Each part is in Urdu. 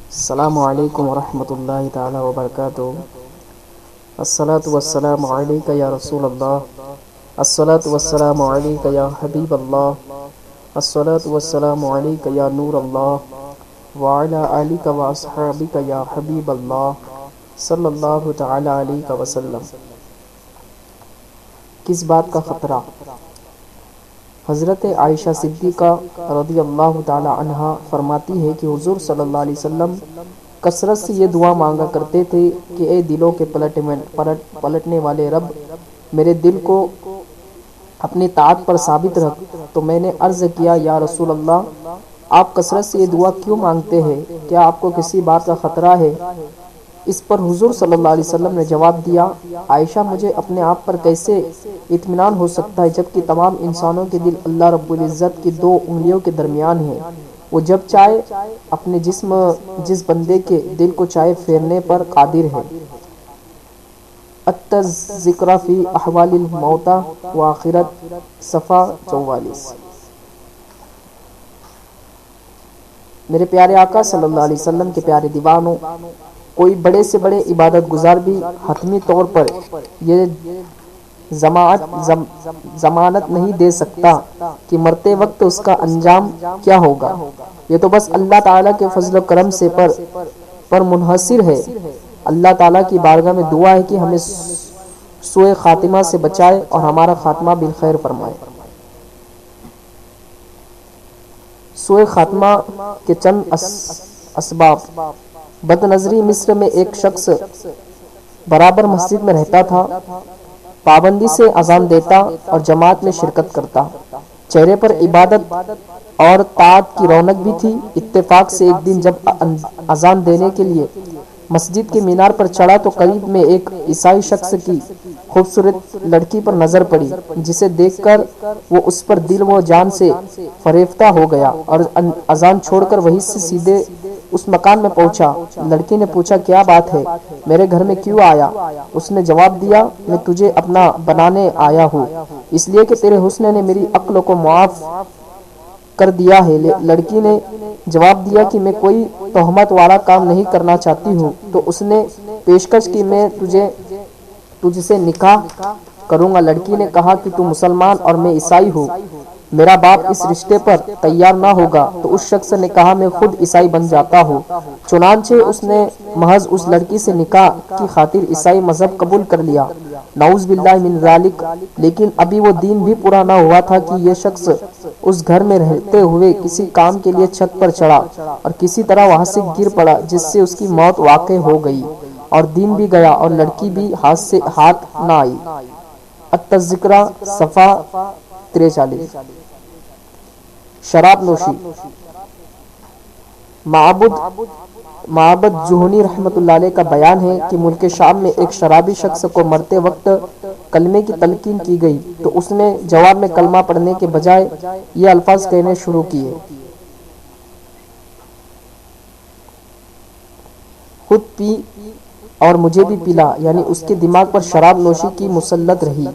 السلام علیکم ورحمۃ اللہ تعالی وبرکاتہ۔ الصلاۃ والسلام علیک یا رسول اللہ، الصلاۃ والسلام علیک یا حبیب اللہ، الصلاۃ والسلام علیک یا نور اللہ، وعلی آلک واصحابک یا حبیب اللہ، صلی اللہ تعالی علیہ وسلم۔ کس بات کا خطرہ؟ حضرت عائشہ صدیقہ رضی اللہ تعالی عنہا فرماتی ہے کہ حضور صلی اللہ علیہ وسلم کثرت سے یہ دعا مانگا کرتے تھے کہ اے دلوں کے پلٹنے والے رب، میرے دل کو اپنی طاعت پر ثابت رکھ۔ تو میں نے عرض کیا، یا رسول اللہ، آپ کثرت سے یہ دعا کیوں مانگتے ہیں؟ کیا آپ کو کسی بات کا خطرہ ہے؟ اس پر حضور صلی اللہ علیہ وسلم نے جواب دیا، عائشہ، مجھے اپنے آپ پر کیسے اطمینان ہو سکتا ہے جبکہ تمام انسانوں کے دل اللہ رب العزت کی دو انگلیوں کے درمیان ہیں۔ وہ جب چاہے اپنے جس بندے کے دل کو چاہے پھیرنے پر قادر ہے۔ التذکرہ فی احوال الموتى وآخرت، صفحہ 44۔ میرے پیارے آقا صلی اللہ علیہ وسلم کے پیارے دیوانوں، کوئی بڑے سے بڑے عبادت گزار بھی حتمی طور پر یہ ضمانت نہیں دے سکتا کہ مرتے وقت اس کا انجام کیا ہوگا۔ یہ تو بس اللہ تعالیٰ کے فضل و کرم سے پر منحصر ہے۔ اللہ تعالیٰ کی بارگاہ میں دعا ہے کہ ہمیں سوء خاتمہ سے بچائے اور ہمارا خاتمہ بالخیر فرمائے۔ سوء خاتمہ کے چند اسباب۔ بد نظری۔ مصر میں ایک شخص برابر مسجد میں رہتا تھا، پابندی سے اذان دیتا اور جماعت میں شرکت کرتا، چہرے پر عبادت اور طاعت کی رونق بھی تھی۔ اتفاق سے ایک دن جب اذان دینے کے لیے مسجد کے مینار پر چڑھا تو قریب میں ایک عیسائی شخص کی خوبصورت لڑکی پر نظر پڑی، جسے دیکھ کر وہ اس پر دل و جان سے فریفتہ ہو گیا اور اذان چھوڑ کر وہیں سے سیدھے اس مکان میں پہنچا۔ لڑکی نے پوچھا، کیا بات ہے، میرے گھر میں کیوں آیا؟ اس نے جواب دیا، میں تجھے اپنا بنانے آیا ہوں، اس لیے کہ تیرے حسن نے میری عقل کو معاف کر دیا ہے۔ لڑکی نے جواب دیا کہ میں کوئی تہمت والا کام نہیں کرنا چاہتی ہوں۔ تو اس نے پیشکش کی، میں تجھ سے نکاح کروں گا۔ لڑکی نے کہا کہ تو مسلمان اور میں عیسائی ہوں، میرا باپ اس رشتے پر تیار نہ ہوگا۔ تو اس شخص نے کہا، میں خود عیسائی بن جاتا ہوں۔ چنانچہ اس نے محض اس لڑکی سے نکاح کی خاطر عیسائی مذہب قبول کر لیا۔ نعوذ باللہ من ذالک۔ لیکن ابھی وہ دن بھی پورا نہ ہوا تھا کہ یہ شخص اس گھر میں رہتے ہوئے کسی کام کے لیے چھت پر چڑھا اور کسی طرح وہاں سے گر پڑا، جس سے اس کی موت واقع ہو گئی، اور دن بھی گیا اور لڑکی بھی ہاتھ نہ آئی۔ التذکرہ، صفحہ 43۔ شراب نوشی۔ معبد جہنی رحمۃ اللہ علیہ کا بیان ہے کہ ملک شام میں ایک شرابی شخص کو مرتے وقت کلمے کی تلقین کی گئی تو اس نے جواب میں کلمہ پڑھنے کے بجائے یہ الفاظ کہنے شروع کیے، خود پی اور مجھے بھی پلا، یعنی اس کے دماغ پر شراب نوشی کی مسلط رہی۔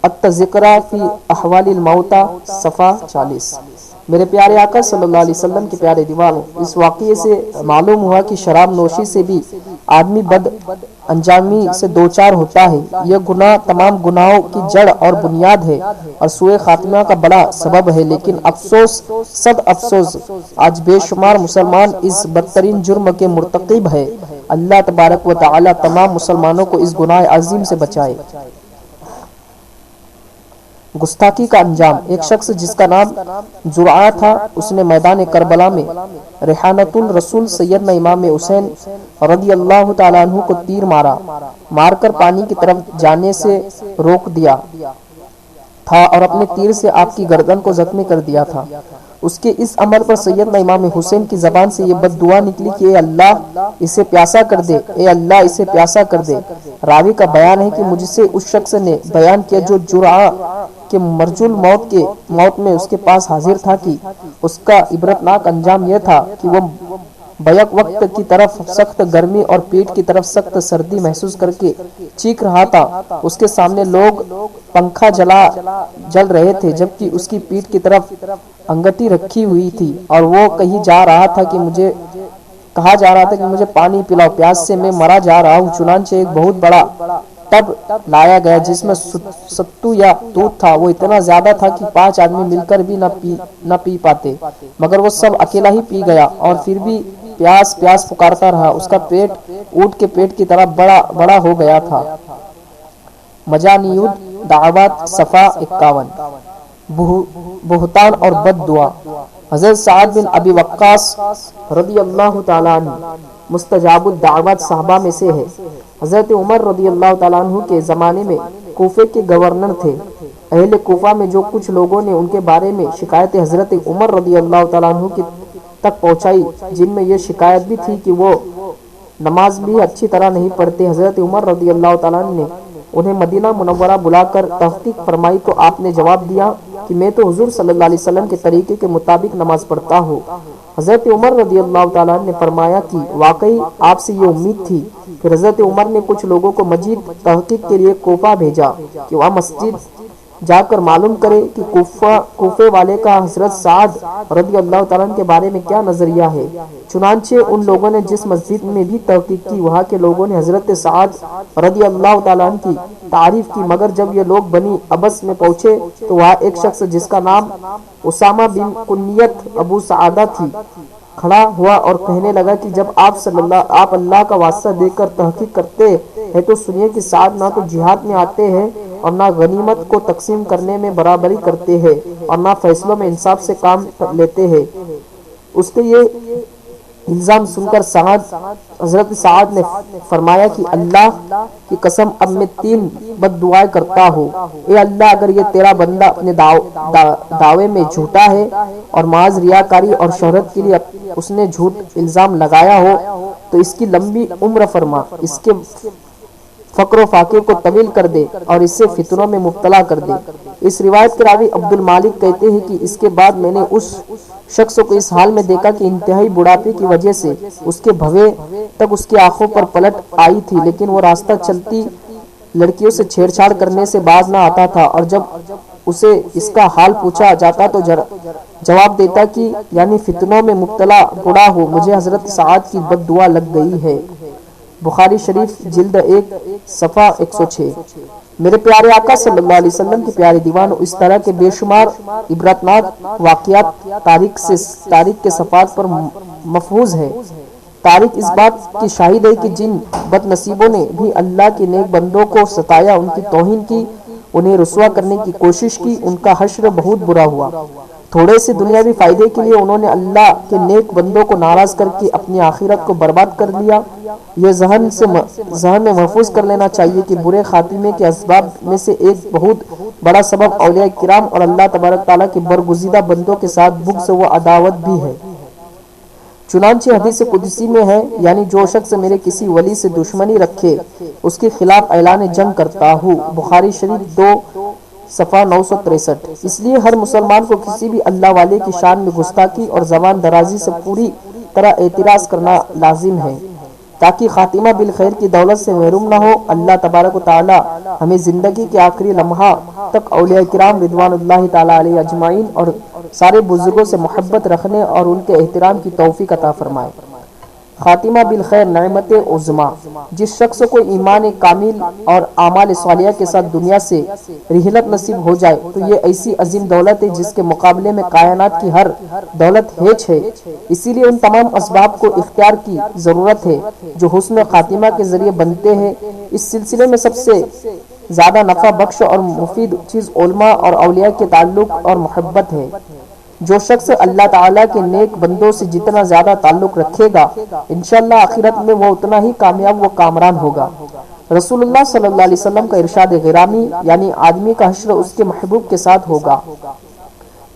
التذکرہ فی احوال الموتى، صفحہ 40۔ میرے پیارے آقا صلی اللہ علیہ وسلم کے پیارے دیوانوں، اس واقعے سے معلوم ہوا کہ شراب نوشی سے بھی آدمی بد انجامی سے دوچار ہوتا ہے۔ یہ گناہ تمام گناہوں کی جڑ اور بنیاد ہے اور سوء خاتمہ کا بڑا سبب ہے۔ لیکن افسوس، صد افسوس، آج بے شمار مسلمان اس بدترین جرم کے مرتکب ہے۔ اللہ تبارک و تعالی تمام مسلمانوں کو اس گناہ عظیم سے بچائے۔ گستاخی کا انجام۔ ایک شخص جس کا نام زرعہ تھا، اس نے میدان کربلا میں ریحانۃ الرسول سیدنا امام حسین رضی اللہ تعالیٰ عنہ کو تیر مار کر پانی کی طرف جانے سے روک دیا تھا اور اپنے تیر سے آپ کی گردن کو زخمی کر دیا تھا۔ اس کے اس عمل پر سیدنا امام حسین کی زبان سے یہ بد دعا نکلی کہ اے اللہ اسے پیاسا کر دے، اے اللہ اسے پیاسا کر دے۔ راوی کا بیان ہے کہ مجھ سے اس شخص نے بیان کیا جو زرعہ کے مرجل موت میں اس کے پاس حاضر تھا کہ اس کا عبرتناک انجام یہ تھا کہ وہ بیک وقت کی طرف سخت گرمی اور پیٹ کی طرف سخت سردی محسوس کر کے چیخ رہا تھا۔ اس کے سامنے لوگ پنکھا جل رہے تھے جبکہ اس کی پیٹ کی طرف انگٹی رکھی ہوئی تھی اور وہ کہیں جا رہا تھا کہ کہا جا رہا تھا کہ مجھے پانی پلاؤ، پیاس سے میں مرا جا رہا ہوں۔ چنانچہ ایک بہت بڑا ٹب لایا گیا جس میں ستو یا دودھ تھا۔ وہ اتنا زیادہ تھا کہ 5 آدمی مل کر بھی نہ پی پاتے، مگر وہ سب اکیلا ہی پی گیا اور پھر بھی پیاس پیاس پکارتا رہا۔ اس کا پیٹ اونٹ کے پیٹ کی طرح بڑا ہو گیا تھا۔ مجانیود دعوات صفحہ 51۔ بہتان اور بد دعا۔ حضرت سعد بن ابی وقاص رضی اللہ تعالیٰ عنہ مستجاب الدعوات صحابہ میں سے ہے۔ حضرت عمر رضی اللہ تعالیٰ عنہ کے زمانے میں کوفے کے گورنر تھے۔ اہل کوفہ میں جو کچھ لوگوں نے ان کے بارے میں شکایت حضرت عمر رضی اللہ تعالیٰ عنہ تک پہنچائی، جن میں یہ شکایت بھی تھی کہ وہ نماز بھی اچھی طرح نہیں پڑھتے، حضرت عمر رضی اللہ تعالیٰ عنہ نے انہیں مدینہ منورہ بلا کر تحقیق فرمائی تو آپ نے جواب دیا کہ میں تو حضور صلی اللہ علیہ وسلم کے طریقے کے مطابق نماز پڑھتا ہوں۔ حضرت عمر رضی اللہ تعالیٰ عنہ نے فرمایا کہ واقعی آپ سے یہ امید تھی۔ پھر حضرت عمر نے کچھ لوگوں کو مزید تحقیق کے لیے کوفہ بھیجا کہ وہاں مسجد جا کر معلوم کرے کہ کوفے والے کا حضرت سعد رضی اللہ تعالیٰ عنہ کے بارے میں کیا نظریہ ہے۔ چنانچہ ان لوگوں نے جس مسجد میں بھی تحقیق کی، وہاں کے لوگوں نے حضرت سعد رضی اللہ تعالیٰ عنہ کی تعریف کی، مگر جب یہ لوگ بنی ابس میں پہنچے تو وہاں ایک شخص جس کا نام اسامہ بن کنیت ابو سعادہ تھی کھڑا ہوا اور کہنے لگا کہ جب آپ اللہ کا واسطہ دے کر تحقیق کرتے ہیں تو سنیے کہ سعد نہ تو جہاد میں آتے ہیں اور نہ غنیمت کو تقسیم کرنے میں برابری کرتے ہیں اور نہ فیصلوں میں انصاف سے کام لیتے ہیں۔ اس کے یہ الزام سن کر حضرت سعد نے فرمایا کہ اللہ کی قسم اب میں 3 بد دعائیں کرتا ہوں۔ اے اللہ، اگر یہ تیرا بندہ اپنے دعوے میں جھوٹا ہے اور محض ریاکاری اور شہرت کے لیے اس نے جھوٹ الزام لگایا ہو تو اس کی لمبی عمر فرما، اس کے فقر و فاقے کو طویل کر دے اور اسے فتنوں میں مبتلا کر دے۔ اس روایت کے راوی عبد المالک کہتے ہیں کہ اس کے بعد میں نے اس شخص کو اس حال میں دیکھا کہ انتہائی بڑھاپے کی وجہ سے اس کے بھوے تک اس کی آنکھوں پر پلٹ آئی تھی، لیکن وہ راستہ چلتی لڑکیوں سے چھیڑ چھاڑ کرنے سے باز نہ آتا تھا، اور جب اسے اس کا حال پوچھا جاتا تو جواب دیتا کہ یعنی فتنوں میں مبتلا بوڑھا ہو، مجھے حضرت سعد کی بد دعا لگ گئی ہے۔ بخاری شریف جلد 1 صفحہ 106۔ میرے پیارے آقا صلی اللہ علیہ وسلم کے پیارے دیوان، اس طرح کے بے شمار عبرتناک واقعات تاریخ کے صفحات پر محفوظ ہے۔ تاریخ اس بات کی شاہد ہے کہ جن بد نصیبوں نے بھی اللہ کے نیک بندوں کو ستایا، ان کی توہین کی، انہیں رسوا کرنے کی کوشش کی، ان کا حشر بہت برا ہوا۔ تھوڑے سے دنیاوی فائدے کے لیے انہوں نے اللہ کے نیک بندوں کو ناراض کر کے اپنی آخرت کو برباد کر لیا۔ یہ ذہن میں محفوظ کر لینا چاہیے کہ برے خاتمے کے اسباب میں سے ایک بہت بڑا سبب اولیاء کرام اور اللہ تبارک تعالیٰ کے برگزیدہ بندوں کے ساتھ بغض و عداوت بھی ہے۔ چنانچہ حدیث قدسی میں ہے، یعنی جو شخص میرے کسی ولی سے دشمنی رکھے اس کے خلاف اعلان جنگ کرتا ہوں۔ بخاری شریف 2 صفحہ 963۔ اس لیے ہر مسلمان کو کسی بھی اللہ والے کی شان میں گستاخی اور زبان درازی سے پوری طرح اعتراض کرنا لازم ہے تاکہ خاتمہ بالخیر کی دولت سے محروم نہ ہو۔ اللہ تبارک و تعالی ہمیں زندگی کے آخری لمحہ تک اولیاء کرام رضوان اللہ تعالی علیہ اجمعین اور سارے بزرگوں سے محبت رکھنے اور ان کے احترام کی توفیق عطا فرمائے۔ خاتمہ بالخیر نعمت عظمی۔ جس شخص کو ایمان کامل اور اعمال صالحہ کے ساتھ دنیا سے رحلت نصیب ہو جائے تو یہ ایسی عظیم دولت ہے جس کے مقابلے میں کائنات کی ہر دولت ہیچ ہے۔ اسی لیے ان تمام اسباب کو اختیار کی ضرورت ہے جو حسن خاتمہ کے ذریعے بنتے ہیں۔ اس سلسلے میں سب سے زیادہ نفع بخش اور مفید چیز علماء اور اولیاء کے تعلق اور محبت ہے۔ جو شخص اللہ تعالیٰ کے نیک بندوں سے جتنا زیادہ تعلق رکھے گا انشاءاللہ آخرت میں وہ اتنا ہی کامیاب و کامران ہوگا۔ رسول اللہ صلی اللہ علیہ وسلم کا ارشاد گرامی، یعنی آدمی کا حشر اس کے محبوب کے ساتھ ہوگا۔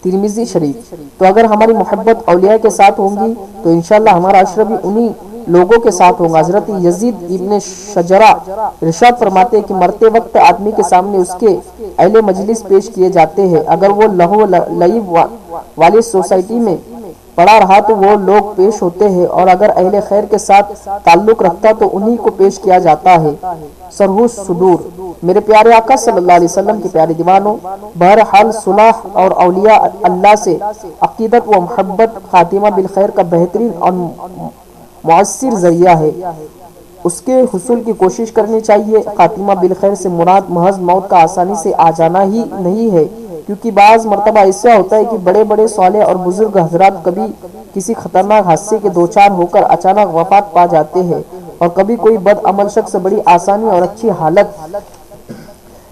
ترمذی شریف۔ تو اگر ہماری محبت اولیاء کے ساتھ ہوں گی تو انشاءاللہ ہمارا حشر بھی انہی لوگوں کے ساتھ ہوگا۔ حضرت یزید ابن شجرہ ارشاد فرماتے ہیں کہ مرتے وقت آدمی کے سامنے اس کے اہل مجلس پیش کیے جاتے ہیں، اگر وہ لہو لعب والی سوسائٹی میں پڑا رہا تو وہ لوگ پیش ہوتے ہیں، اور اگر اہل خیر کے ساتھ تعلق رکھتا تو انہی کو پیش کیا جاتا ہے۔ سرحوش صدور۔ میرے پیارے آقا صلی اللہ علیہ وسلم کے پیارے دیوانوں، بہرحال صلح اور اولیاء اللہ سے عقیدت و محبت خاتمہ بالخیر کا بہترین اور مؤثر ذریعہ ہے، اس کے حصول کی کوشش کرنی چاہیے۔ خاتمہ بالخیر سے مراد محض موت کا آسانی سے آ جانا ہی نہیں ہے، کیونکہ بعض مرتبہ ایسا ہوتا ہے کہ بڑے بڑے صالح اور بزرگ حضرات کبھی کسی خطرناک حادثے کے دوچار ہو کر اچانک وفات پا جاتے ہیں، اور کبھی کوئی بد عمل شخص بڑی آسانی اور اچھی حالت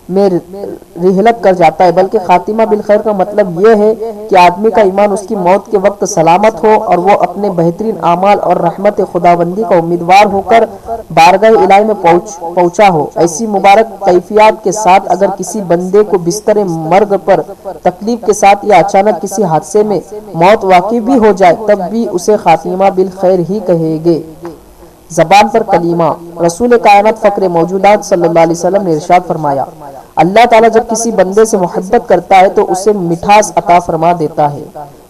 میں رحلت کر جاتا ہے۔ بلکہ خاتمہ بالخیر کا مطلب یہ ہے کہ آدمی کا ایمان اس کی موت کے وقت سلامت ہو اور وہ اپنے بہترین اعمال اور رحمت خداوندی کا امیدوار ہو کر بارگاہ الہی میں پہنچا ہو۔ ایسی مبارک کیفیات کے ساتھ اگر کسی بندے کو بستر مرگ پر تکلیف کے ساتھ یا اچانک کسی حادثے میں موت واقع بھی ہو جائے تب بھی اسے خاتمہ بالخیر ہی کہیں گے۔ زبان پر کلمہ۔ رسول کائنات فخر موجودات صلی اللہ علیہ وسلم نے ارشاد فرمایا، اللہ تعالیٰ جب کسی بندے سے محبت کرتا ہے تو اسے مٹھاس عطا فرما دیتا ہے۔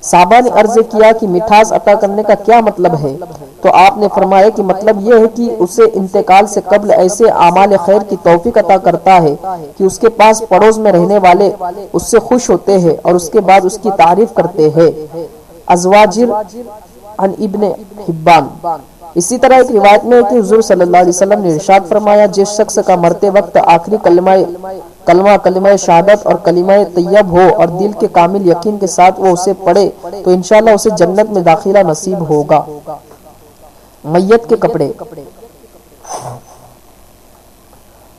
صحابہ نے عرض کیا کہ مٹھاس عطا کرنے کا کیا مطلب ہے؟ تو آپ نے فرمایا کہ مطلب یہ ہے کہ اسے انتقال سے قبل ایسے اعمال خیر کی توفیق عطا کرتا ہے کہ اس کے پاس پڑوس میں رہنے والے اس سے خوش ہوتے ہیں اور اس کے بعد اس کی تعریف کرتے ہیں۔ ازواجر عن ابن حبان۔ اسی طرح ایک روایت میں ہے کہ حضور صلی اللہ علیہ وسلم نے ارشاد فرمایا، جس شخص کا مرتے وقت آخری کلمہ شہادت اور کلمہ طیب ہو اور دل کے کامل یقین کے ساتھ وہ اسے پڑھے تو انشاءاللہ اسے جنت میں داخلہ نصیب ہوگا۔ میت کے کپڑے۔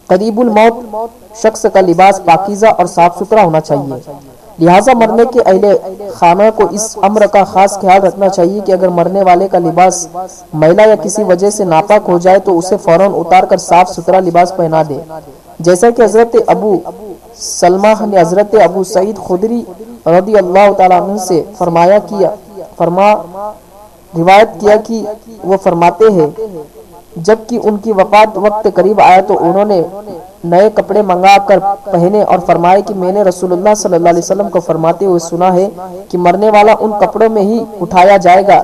قریب الموت شخص کا لباس پاکیزہ اور صاف ستھرا ہونا چاہیے، لہٰذا مرنے کے اہل خانہ کو اس امر کا خاص خیال رکھنا چاہیے کہ اگر مرنے والے کا لباس میلا یا کسی وجہ سے ناپاک ہو جائے تو اسے فوراً اتار کر صاف ستھرا لباس پہنا دے، جیسا کہ حضرت ابو سلمہ نے حضرت ابو سعید خدری رضی اللہ تعالیٰ عنہ سے روایت کیا کہ وہ فرماتے ہیں، جب کہ ان کی وفات وقت قریب آیا تو انہوں نے نئے کپڑے منگا کر پہنے اور فرمایا کہ میں نے رسول اللہ صلی اللہ علیہ وسلم کو فرماتے ہوئے سنا ہے کہ مرنے والا ان کپڑوں میں ہی اٹھایا جائے گا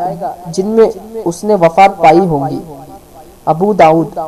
جن میں اس نے وفات پائی ہوں گی۔ ابو داؤد۔